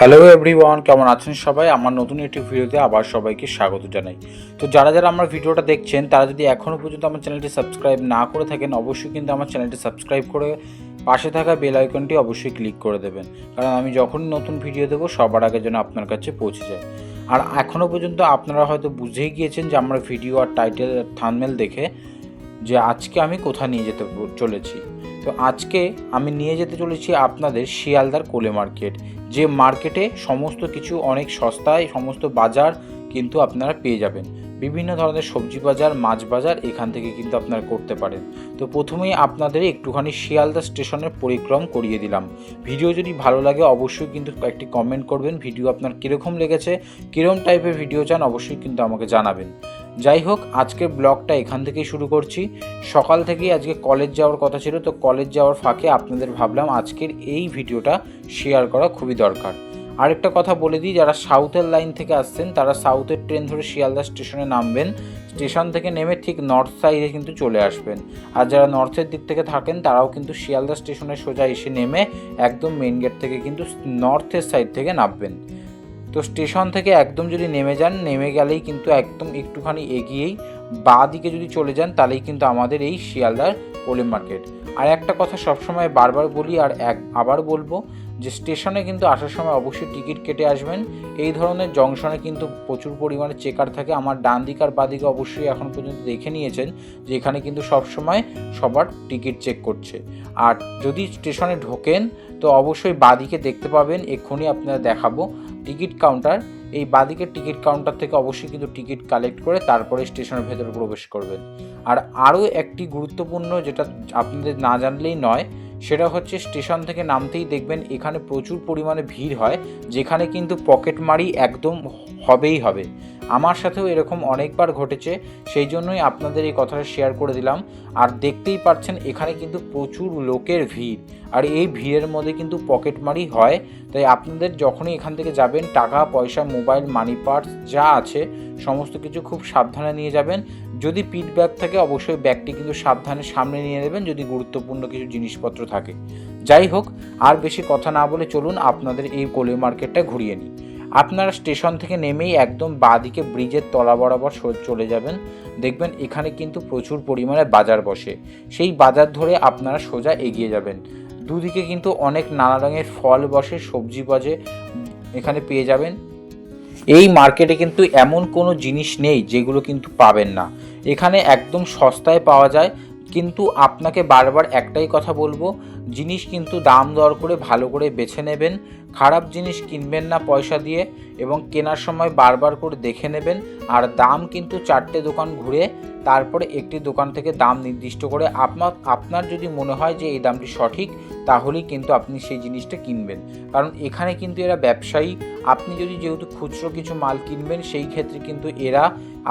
Hello everyone, কেমন আছেন সবাই? আমার নতুন একটি ভিডিওতে আবার সবাইকে স্বাগত জানাই। তো যারা আমার ভিডিওটা দেখছেন তারা যদি এখনও পর্যন্ত আমার চ্যানেলটি সাবস্ক্রাইব না করে থাকেন, অবশ্যই কিন্তু আমার চ্যানেলটি সাবস্ক্রাইব করে পাশে থাকা বেল আইকনটি অবশ্যই ক্লিক করে দেবেন, কারণ আমি যখনই নতুন ভিডিও দেবো সবার আগে যেন আপনার কাছে পৌঁছে যায়। আর এখনও পর্যন্ত আপনারা হয়তো বুঝেই গিয়েছেন যে আমার ভিডিও আর টাইটেল আর থাম্বনেল দেখে যে আজকে আমি কোথায় নিয়ে যেতে চলেছি। তো আজকে আমি নিয়ে যেতে চলেছি আপনাদের শিয়ালদার কোলে মার্কেট, যে মার্কেটে সমস্ত কিছু অনেক সস্তায়, সমস্ত বাজার কিন্তু আপনারা পেয়ে যাবেন। বিভিন্ন ধরনের সবজি বাজার, মাছ বাজার এখান থেকে কিন্তু আপনারা করতে পারেন। তো প্রথমেই আপনাদের একটুখানি শিয়ালদা স্টেশনের পরিক্রম করিয়ে দিলাম। ভিডিও যদি ভালো লাগে অবশ্যই কিন্তু একটি কমেন্ট করবেন, ভিডিও আপনার কীরকম লেগেছে, কীরকম টাইপের ভিডিও চান অবশ্যই কিন্তু আমাকে জানাবেন। যাই হোক, আজকের ব্লগটা এখান থেকেই শুরু করছি। সকাল থেকেই আজকে কলেজ যাওয়ার কথা ছিল, তো কলেজ যাওয়ার ফাঁকে আপনাদের ভাবলাম আজকের এই ভিডিওটা শেয়ার করা খুবই দরকার। আরেকটা কথা বলে দিই, যারা সাউথের লাইন থেকে আসছেন তারা সাউথের ট্রেন ধরে শিয়ালদা স্টেশনে নামবেন। স্টেশন থেকে নেমে ঠিক নর্থ সাইডে কিন্তু চলে আসবেন। আর যারা নর্থের দিক থেকে থাকেন তারাও কিন্তু শিয়ালদা স্টেশনে সোজা এসে নেমে একদম মেন গেট থেকে কিন্তু নর্থের সাইড থেকে নামবেন। তো স্টেশন থেকে একদম যদি নেমে যান, নেমে গেলেই কিন্তু একদম একটুখানি এগিয়েই বাঁ দিকে যদি চলে যান তাহলেই কিন্তু আমাদের এই শিয়ালদার কোলে মার্কেট। আর একটা কথা সবসময় বারবার বলি আর আবার বলবো, যে স্টেশনে কিন্তু আসার সময় অবশ্যই টিকিট কেটে আসবেন। এই ধরনের জংশনে কিন্তু প্রচুর পরিমাণে চেকার থাকে। আমার ডান দিক আর বাঁ দিকে অবশ্যই এখন পর্যন্ত দেখে নিয়েছেন যে এখানে কিন্তু সবসময় সবার টিকিট চেক করছে। আর যদি স্টেশনে ঢোকেন তো অবশ্যই বাঁ দিকে দেখতে পাবেন, এক্ষুনি আপনারা দেখাবো টিকিট কাউন্টার। এই বাঁদিকের টিকিট কাউন্টার থেকে অবশ্যই কিন্তু টিকিট কালেক্ট করে তারপরে স্টেশনের ভেতরে প্রবেশ করবেন। আর আরও একটি গুরুত্বপূর্ণ, যেটা আপনাদের না জানলেই নয়, সেটা হচ্ছে স্টেশন থেকে নামতেই দেখবেন এখানে প্রচুর পরিমাণে ভিড় হয়, যেখানে কিন্তু পকেটমারি একদম হবেই হবে। আমার সাথেও এরকম অনেকবার ঘটেছে, সেই জন্যই আপনাদের এই কথাটা শেয়ার করে দিলাম। আর দেখতেই পাচ্ছেন এখানে কিন্তু প্রচুর লোকের ভিড়, আর এই ভিড়ের মধ্যে কিন্তু পকেটমারি হয়। তাই আপনাদের যখনই এখান থেকে যাবেন টাকা পয়সা, মোবাইল, মানি পার্স যা আছে সমস্ত কিছু খুব সাবধানে নিয়ে যাবেন। যদি পিট ব্যাগ থাকে অবশ্যই ব্যাগটি কিন্তু সাবধানে সামনে নিয়ে নেবেন যদি গুরুত্বপূর্ণ কিছু জিনিসপত্র থাকে। যাই হোক, আর বেশি কথা না বলে চলুন আপনাদের এই কোলে মার্কেটটা ঘুরিয়ে নিই। আপনারা স্টেশন থেকে নেমেই একদম বাঁদিকে ব্রিজের তলা বরাবর চলে যাবেন। দেখবেন এখানে কিন্তু প্রচুর পরিমাণে বাজার বসে। সেই বাজার ধরে আপনারা সোজা এগিয়ে যাবেন। দুদিকে কিন্তু অনেক নানা রঙের ফল বসে, সবজি বাজে এখানে পেয়ে যাবেন। এই মার্কেটে কিন্তু এমন কোনো জিনিস নেই যেগুলো কিন্তু পাবেন না। এখানে একদম সস্তায় পাওয়া যায়। কিন্তু আপনাকে বারবার একটাই কথা বলবো, জিনিস কিন্তু দাম দর করে ভালো করে বেছে নেবেন। খারাপ জিনিস কিনবেন না পয়সা দিয়ে, এবং কেনার সময় বারবার করে দেখে নেবেন। আর দাম কিন্তু 4টে দোকান ঘুরে তারপরে একটি দোকান থেকে দাম নির্দিষ্ট করে আপনার যদি মনে হয় যে এই দামটি সঠিক, তাহলেই কিন্তু আপনি সেই জিনিসটা কিনবেন। কারণ এখানে কিন্তু এরা ব্যবসায়ী। আপনি যদি যেহেতু খুচরো কিছু মাল কিনবেন, সেই ক্ষেত্রে কিন্তু এরা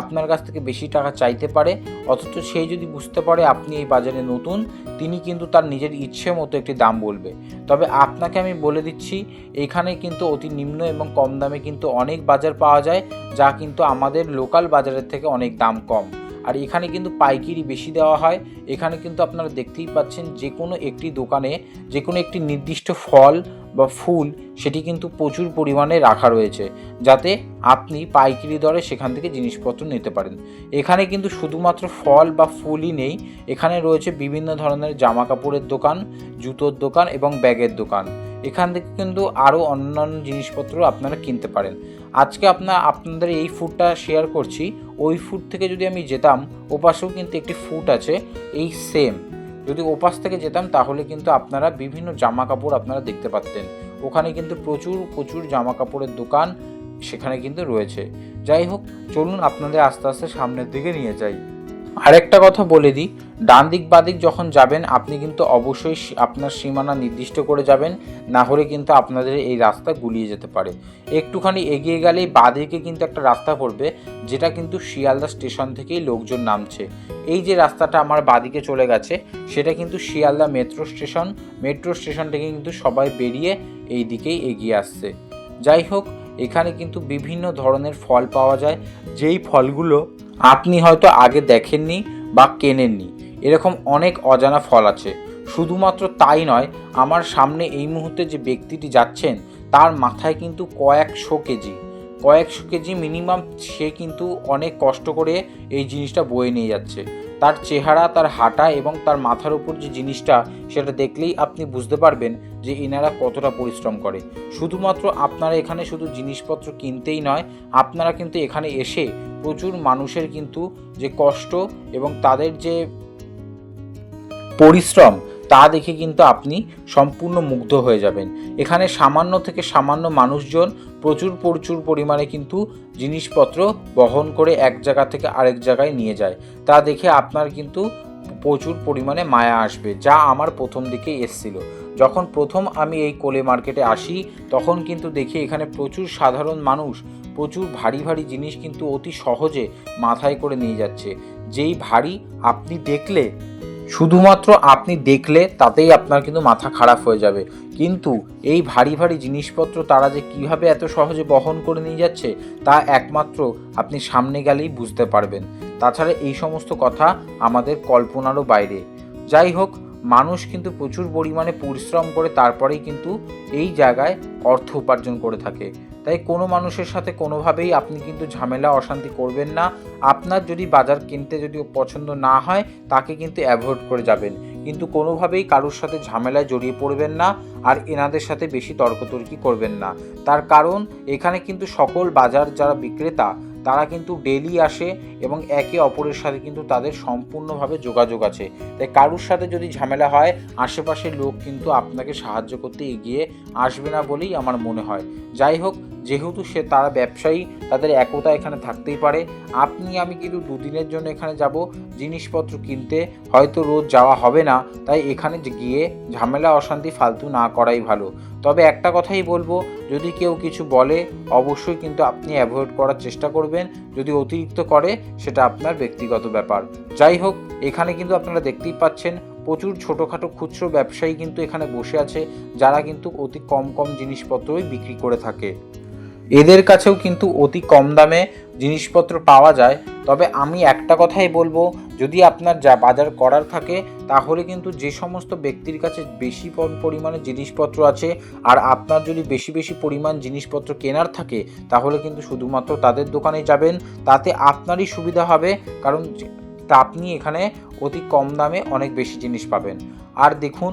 আপনার কাছ থেকে বেশি টাকা চাইতে পারে। অথচ সেই যদি বুঝতে পারে আপনি এই বাজারে নতুন, তিনি কিন্তু তার নিজের ইচ্ছে মতো একটি দাম বলবে। তবে আপনাকে আমি বলে দিচ্ছি, এখানে কিন্তু অতি নিম্ন এবং কম দামে কিন্তু অনেক বাজার পাওয়া যায়, যা কিন্তু আমাদের লোকাল বাজারের থেকে অনেক দাম কম। আর এখানে কিন্তু পাইকারি বেশি দেওয়া হয়। এখানে কিন্তু আপনারা দেখতেই পাচ্ছেন যে কোনো একটি দোকানে যে কোনো একটি নির্দিষ্ট ফল বা ফুল সেটি কিন্তু প্রচুর পরিমাণে রাখা রয়েছে, যাতে আপনি পাইকারি দরে সেখান থেকে জিনিসপত্র নিতে পারেন। এখানে কিন্তু শুধুমাত্র ফল বা ফুলই নেই, এখানে রয়েছে বিভিন্ন ধরনের জামা কাপড়ের দোকান, জুতোর দোকান এবং ব্যাগের দোকান। এখান থেকে কিন্তু আরও অন্যান্য জিনিসপত্র আপনারা কিনতে পারেন। আজকে আপনাদের এই ফুডটা শেয়ার করছি। ওই ফুড থেকে যদি আমি যেতাম, ওপাশেও কিন্তু একটি ফুড আছে এই সেম, যদি ওপাশ থেকে যেতাম তাহলে কিন্তু আপনারা বিভিন্ন জামা কাপড় আপনারা দেখতে পারতেন। ওখানে কিন্তু প্রচুর প্রচুর জামা কাপড়ের দোকান সেখানে কিন্তু রয়েছে। যাই হোক, চলুন আপনাদের আস্তে আস্তে সামনের দিকে নিয়ে যাই। আরেকটা কথা বলে দিই, ডান দিক বাদিক যখন যাবেন আপনি কিন্তু অবশ্যই আপনার সীমানা নির্দিষ্ট করে যাবেন, না হলে কিন্তু আপনাদের এই রাস্তা গুলিয়ে যেতে পারে। একটুখানি এগিয়ে গেলেই বাদিকে কিন্তু একটা রাস্তা পড়বে, যেটা কিন্তু শিয়ালদা স্টেশন থেকেই লোকজন নামছে। এই যে রাস্তাটা আমার বাদিকে চলে গেছে সেটা কিন্তু শিয়ালদা মেট্রো স্টেশন থেকে কিন্তু সবাই বেরিয়ে এই দিকেই এগিয়ে আসছে। যাই হোক, এখানে কিন্তু বিভিন্ন ধরনের ফল পাওয়া যায়, যেই ফলগুলো আপনি হয়তো আগে দেখেননি বা কেনেননি। এরকম অনেক অজানা ফল আছে। শুধুমাত্র তাই নয়, আমার সামনে এই মুহূর্তে যে ব্যক্তিটি যাচ্ছেন তার মাথায় কিন্তু কয়েকশো কেজি মিনিমাম সে কিন্তু অনেক কষ্ট করে এই জিনিসটা বয়ে নিয়ে যাচ্ছে। তার চেহারা, তার হাঁটা এবং তার মাথার উপর যে জিনিসটা, সেটা দেখলেই আপনি বুঝতে পারবেন যে এনারা কতটা পরিশ্রম করে। শুধুমাত্র আপনারা এখানে শুধু জিনিসপত্র কিনতেই নয়, আপনারা কিন্তু এখানে এসে প্রচুর মানুষের কিন্তু যে কষ্ট এবং তাদের যে পরিশ্রম তা দেখে কিন্তু আপনি সম্পূর্ণ মুগ্ধ হয়ে যাবেন। এখানে সামান্য থেকে সামান্য মানুষজন প্রচুর পরিমাণে কিন্তু জিনিসপত্র বহন করে এক জায়গা থেকে আরেক জায়গায় নিয়ে যায়। তা দেখে আপনার কিন্তু প্রচুর পরিমাণে মায়া আসবে, যা আমার প্রথম দিকে এসছিল। যখন প্রথম আমি এই কোলে মার্কেটে আসি তখন কিন্তু দেখি এখানে প্রচুর সাধারণ মানুষ প্রচুর ভারী জিনিস কিন্তু অতি সহজে মাথায় করে নিয়ে যাচ্ছে। যেই ভারী শুধুমাত্র আপনি দেখলে তাতেই আপনার কিন্তু মাথা খারাপ হয়ে যাবে। কিন্তু এই ভারী জিনিসপত্র তারা যে কীভাবে এত সহজে বহন করে নিয়ে যাচ্ছে তা একমাত্র আপনি সামনে গেলেই বুঝতে পারবেন। তাছাড়া এই সমস্ত কথা আমাদের কল্পনারও বাইরে। যাই হোক, মানুষ কিন্তু প্রচুর পরিমাণে পরিশ্রম করে তারপরেই কিন্তু এই জায়গায় অর্থ উপার্জন করে থাকে। তাই কোনো মানুষের সাথে কোনোভাবেই আপনি কিন্তু ঝামেলা অশান্তি করবেন না। আপনার যদি বাজার কিনতে যদি পছন্দ না হয় তাকে কিন্তু অ্যাভয়েড করে যাবেন, কিন্তু কোনোভাবেই কারোর সাথে ঝামেলায় জড়িয়ে পড়বেন না আর এনাদের সাথে বেশি তর্কতর্কি করবেন না। তার কারণ এখানে কিন্তু সকল বাজার যারা বিক্রেতা তারা কিন্তু ডেলি আসে এবং একে অপরের সাথে কিন্তু তাদের সম্পূর্ণভাবে যোগাযোগ আছে। তাই কারোর সাথে যদি ঝামেলা হয় আশেপাশের লোক কিন্তু আপনাকে সাহায্য করতে এগিয়ে আসবে না বলেই আমার মনে হয়। যাই হোক, যেহেতু তারা ব্যবসায়ী, তাদের একতা এখানে থাকতেই পারে। আমি কিন্তু দুদিনের জন্য এখানে যাব জিনিসপত্র কিনতে, হয়তো রোজ যাওয়া হবে না, তাই এখানে গিয়ে ঝামেলা অশান্তি ফালতু না করাই ভালো। তবে একটা কথাই বলবো, যদি কেউ কিছু বলে অবশ্যই কিন্তু আপনি অ্যাভয়েড করার চেষ্টা করবেন। যদি অতিরিক্ত করে সেটা আপনার ব্যক্তিগত ব্যাপার। যাই হোক, এখানে কিন্তু আপনারা দেখতেই পাচ্ছেন প্রচুর ছোটোখাটো খুচরো ব্যবসায়ী কিন্তু এখানে বসে আছে, যারা কিন্তু অতি কম জিনিসপত্রই বিক্রি করে থাকে। এদের কাছেও কিন্তু অতি কম দামে জিনিসপত্র পাওয়া যায়। তবে আমি একটা কথাই বলবো, যদি আপনার যা বাজার করার থাকে তাহলে কিন্তু যে সমস্ত ব্যক্তির কাছে বেশি পরিমাণে জিনিসপত্র আছে আর আপনার যদি বেশি পরিমাণ জিনিসপত্র কেনার থাকে তাহলে কিন্তু শুধুমাত্র তাদের দোকানে যাবেন, তাতে আপনারই সুবিধা হবে। কারণ আপনি এখানে অতি কম দামে অনেক বেশি জিনিস পাবেন। আর দেখুন,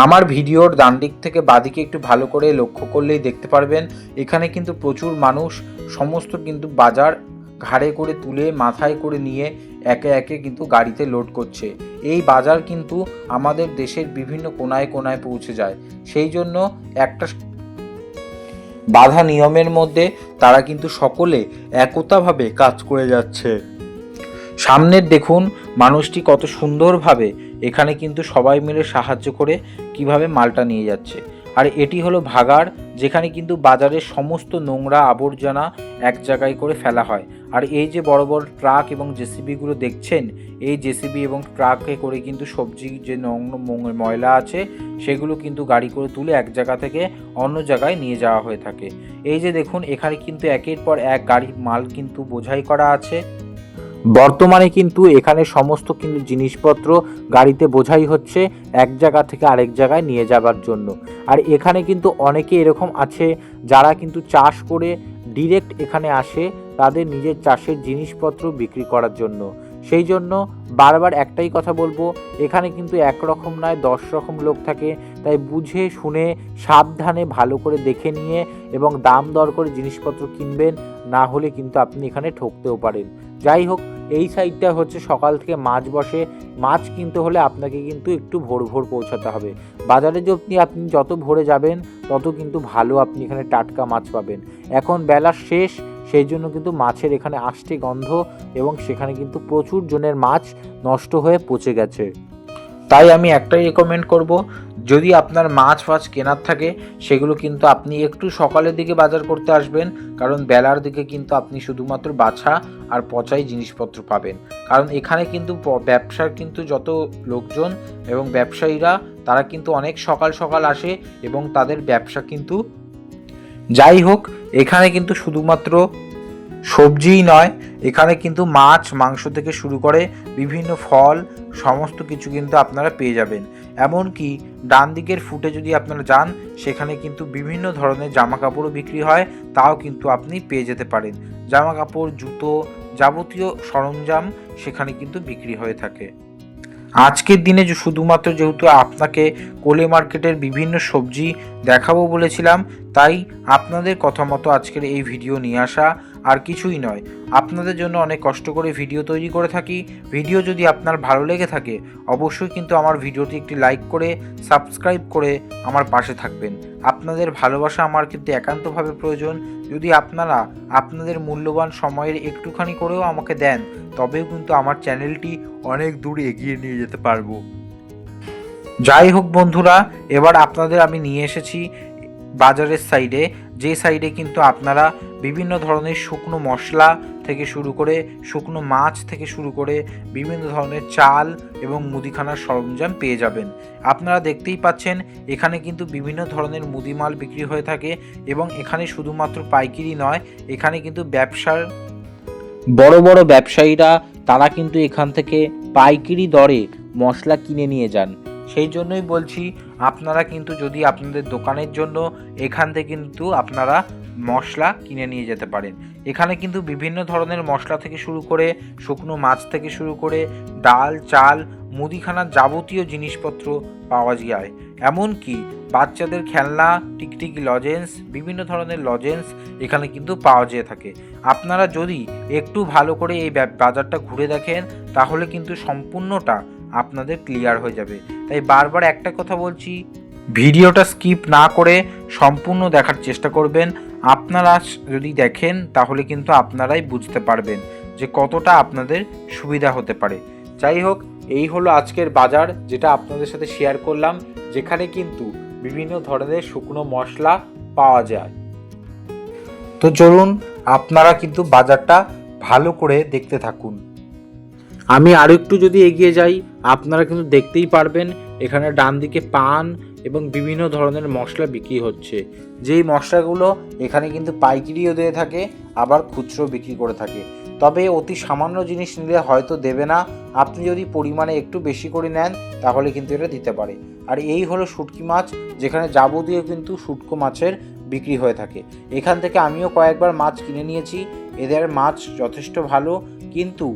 আমার ভিডিওর ডান দিক থেকে বাদিকে একটু ভালো করে লক্ষ্য করলেই দেখতে পারবেন এখানে কিন্তু প্রচুর মানুষ সমস্ত কিন্তু বাজার ঘাড়ে করে তুলে মাথায় করে নিয়ে একে কিন্তু গাড়িতে লোড করছে। এই বাজার কিন্তু আমাদের দেশের বিভিন্ন কোনায় পৌঁছে যায়। সেই জন্য একটা বাধা নিয়মের মধ্যে তারা কিন্তু সকলে একতাভাবে কাজ করে যাচ্ছে। সামনের দেখুন মানুষটি কত সুন্দরভাবে এখানে কিন্তু সবাই মিলে সাহায্য করে কিভাবে মালটা নিয়ে যাচ্ছে। আর এটি হলো ভাগাড়, যেখানে কিন্তু বাজারের সমস্ত নোংরা আবর্জনা এক জায়গায় করে ফেলা হয়। আর এই যে বড় ট্রাক এবং জেসিবিগুলো দেখছেন, এই জেসিবি এবং ট্রাকে করে কিন্তু সবজি যে ময়লা আছে সেগুলো কিন্তু গাড়ি করে তুলে এক জায়গা থেকে অন্য জায়গায় নিয়ে যাওয়া হয়ে থাকে। এই যে দেখুন, এখানে কিন্তু একের পর এক গাড়ির মাল কিন্তু বোঝাই করা আছে। বর্তমানে কিন্তু এখানে সমস্ত কিন্তু জিনিসপত্র গাড়িতে বোঝাই হচ্ছে এক জায়গা থেকে আরেক জায়গায় নিয়ে যাবার জন্য। আর এখানে কিন্তু অনেকে এরকম আছে যারা কিন্তু চাষ করে ডিরেক্ট এখানে আসে তাদের নিজের চাষের জিনিসপত্র বিক্রি করার জন্য। সেই জন্য বারবার একটাই কথা বলবো, এখানে কিন্তু একরকম নয় 10 রকম লোক থাকে। তাই বুঝে শুনে সাবধানে ভালো করে দেখে নিয়ে এবং দাম দর করে জিনিসপত্র কিনবেন, না হলে কিন্তু আপনি এখানে ঠকতেও পারেন। যাই হোক, এই সাইডটা হচ্ছে সকাল থেকে মাছ বসে। মাছ কিনতে হলে আপনাকে কিন্তু একটু ভোর পৌঁছাতে হবে বাজারে। যদি আপনি যত ভোরে যাবেন তত কিন্তু ভালো আপনি এখানে টাটকা মাছ পাবেন। এখন বেলা শেষ, সেই জন্য কিন্তু মাছের এখানে আষ্টে গন্ধ এবং সেখানে কিন্তু প্রচুর জনের মাছ নষ্ট হয়ে পচে গেছে। তাই আমি একটাই রেকমেন্ড করব, যদি আপনার মাছ কেনার থাকে সেগুলো কিন্তু আপনি একটু সকালের দিকে বাজার করতে আসবেন, কারণ বেলার দিকে কিন্তু আপনি শুধুমাত্র বাছা আর পচাই জিনিসপত্র পাবেন। কারণ এখানে কিন্তু ব্যবসার কিন্তু যত লোকজন এবং ব্যবসায়ীরা তারা কিন্তু অনেক সকাল আসে এবং তাদের ব্যবসা কিন্তু, যাই হোক, এখানে কিন্তু শুধুমাত্র সবজিই নয়, এখানে কিন্তু মাছ মাংস থেকে শুরু করে বিভিন্ন ফল সমস্ত কিছু কিন্তু আপনারা পেয়ে যাবেন। এমনকি ডান দিকের ফুটে যদি আপনারা যান সেখানে কিন্তু বিভিন্ন ধরনের জামা কাপড়ও বিক্রি হয়, তাও কিন্তু আপনি পেয়ে যেতে পারেন। জামা কাপড়, জুতো, যাবতীয় সরঞ্জাম সেখানে কিন্তু বিক্রি হয়ে থাকে। আজকের দিনে শুধুমাত্র যেহেতু আপনাকে কোলে মার্কেটের বিভিন্ন সবজি দেখাবো বলেছিলাম, তাই আপনাদের কথা মতো আজকের এই ভিডিও নিয়ে আসা, আর কিছুই নয়। আপনাদের জন্য অনেক কষ্ট করে ভিডিও তৈরি করে থাকি। ভিডিও যদি আপনার ভালো লেগে থাকে অবশ্যই কিন্তু আমার ভিডিওটি একটি লাইক করে সাবস্ক্রাইব করে আমার পাশে থাকবেন। আপনাদের ভালোবাসা আমার কিন্তু একান্তভাবে প্রয়োজন। যদি আপনারা আপনাদের মূল্যবান সময়ের একটুখানি করেও আমাকে দেন, তবেও কিন্তু আমার চ্যানেলটি অনেক দূর এগিয়ে নিয়ে যেতে পারবো। যাই হোক বন্ধুরা, এবার আপনাদের আমি নিয়ে এসেছি বাজারের সাইডে, যে সাইডে কিন্তু আপনারা বিভিন্ন ধরনের শুকনো মশলা থেকে শুরু করে শুকনো মাছ থেকে শুরু করে বিভিন্ন ধরনের চাল এবং মুদিখানার সরঞ্জাম পেয়ে যাবেন। আপনারা দেখতেই পাচ্ছেন এখানে কিন্তু বিভিন্ন ধরনের মুদিমাল বিক্রি হয়ে থাকে, এবং এখানে শুধুমাত্র পাইকারি নয়, এখানে কিন্তু ব্যবসার বড় বড় ব্যবসায়ীরা তারা কিন্তু এখান থেকে পাইকারি দরে মশলা কিনে নিয়ে যান। সেই জন্যই বলছি, আপনারা কিন্তু যদি আপনাদের দোকানের জন্য এখান থেকে কিন্তু আপনারা মশলা কিনে নিয়ে যেতে পারেন। এখানে কিন্তু বিভিন্ন ধরনের মশলা থেকে শুরু করে শুকনো মাছ থেকে শুরু করে ডাল, চাল, মুদিখানার যাবতীয় জিনিসপত্র পাওয়া যায়। এমনকি বাচ্চাদের খেলনা, টিকটিকি লজেন্স, বিভিন্ন ধরনের লজেন্স এখানে কিন্তু পাওয়া যেয়ে থাকে। আপনারা যদি একটু ভালো করে এই বাজারটা ঘুরে দেখেন তাহলে কিন্তু সম্পূর্ণটা আপনাদের ক্লিয়ার হয়ে যাবে। তাই বারবার একটা কথা বলছি, ভিডিওটা স্কিপ না করে সম্পূর্ণ দেখার চেষ্টা করবেন। আপনারা যদি দেখেন তাহলে কিন্তু আপনারাই বুঝতে পারবেন যে কতটা আপনাদের সুবিধা হতে পারে। যাই হোক, এই হলো আজকের বাজার, যেটা আপনাদের সাথে শেয়ার করলাম, যেখানে কিন্তু বিভিন্ন ধরনের শুকনো মশলা পাওয়া যায়। তো চলুন আপনারা কিন্তু বাজারটা ভালো করে দেখতে থাকুন। আমি আরও একটু যদি এগিয়ে যাই, আপনারা কিন্তু দেখতেই পারবেন এখানে ডান দিকে পান এবং বিভিন্ন ধরনের মশলা বিক্রি হচ্ছে। যেই মশলাগুলো এখানে কিন্তু পাইকারিও দিয়ে থাকে, আবার খুচরো বিক্রি করে থাকে। তবে অতি সামান্য জিনিস নিলে হয়তো দেবে না, আপনি যদি পরিমাণে একটু বেশি করে নেন তাহলে কিন্তু এটা দিতে পারে। আর এই হলো শুটকি মাছ, যেখানে যাবতীয় কিন্তু শুটকো মাছের বিক্রি হয়ে থাকে। এখান থেকে আমিও কয়েকবার মাছ কিনে নিয়েছি। এদের মাছ যথেষ্ট ভালো, কিন্তু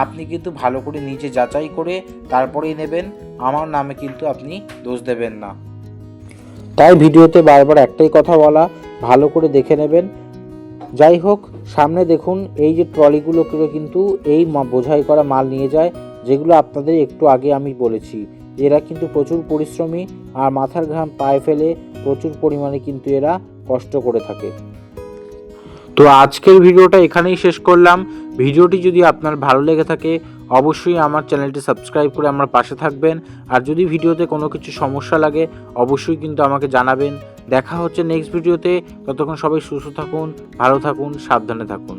আপনি কিন্তু ভালো করে নিজে যাচাই করে তারপরেই নেবেন। আমার নামে কিন্তু আপনি দোষ দেবেন না। তাই ভিডিওতে বারবার একটাই কথা বলা, ভালো করে দেখে নেবেন। যাই হোক, সামনে দেখুন এই যে ট্রলিগুলো কিন্তু এই বোঝাই করা মাল নিয়ে যায়, যেগুলো আপনাদের একটু আগে আমি বলেছি। এরা কিন্তু প্রচুর পরিশ্রমী, আর মাথার ঘাম পায়ে ফেলে প্রচুর পরিমাণে কিন্তু এরা কষ্ট করে থাকে। তো আজকের ভিডিওটা এখানেই শেষ করলাম। ভিডিওটি যদি আপনার ভালো লেগে থাকে অবশ্যই আমার চ্যানেলটি সাবস্ক্রাইব করে আমার পাশে থাকবেন। আর যদি ভিডিওতে কোনো কিছু সমস্যা লাগে অবশ্যই কিন্তু আমাকে জানাবেন। দেখা হচ্ছে নেক্সট ভিডিওতে। ততক্ষণ সবাই সুস্থ থাকুন, ভালো থাকুন, সাবধানে থাকুন।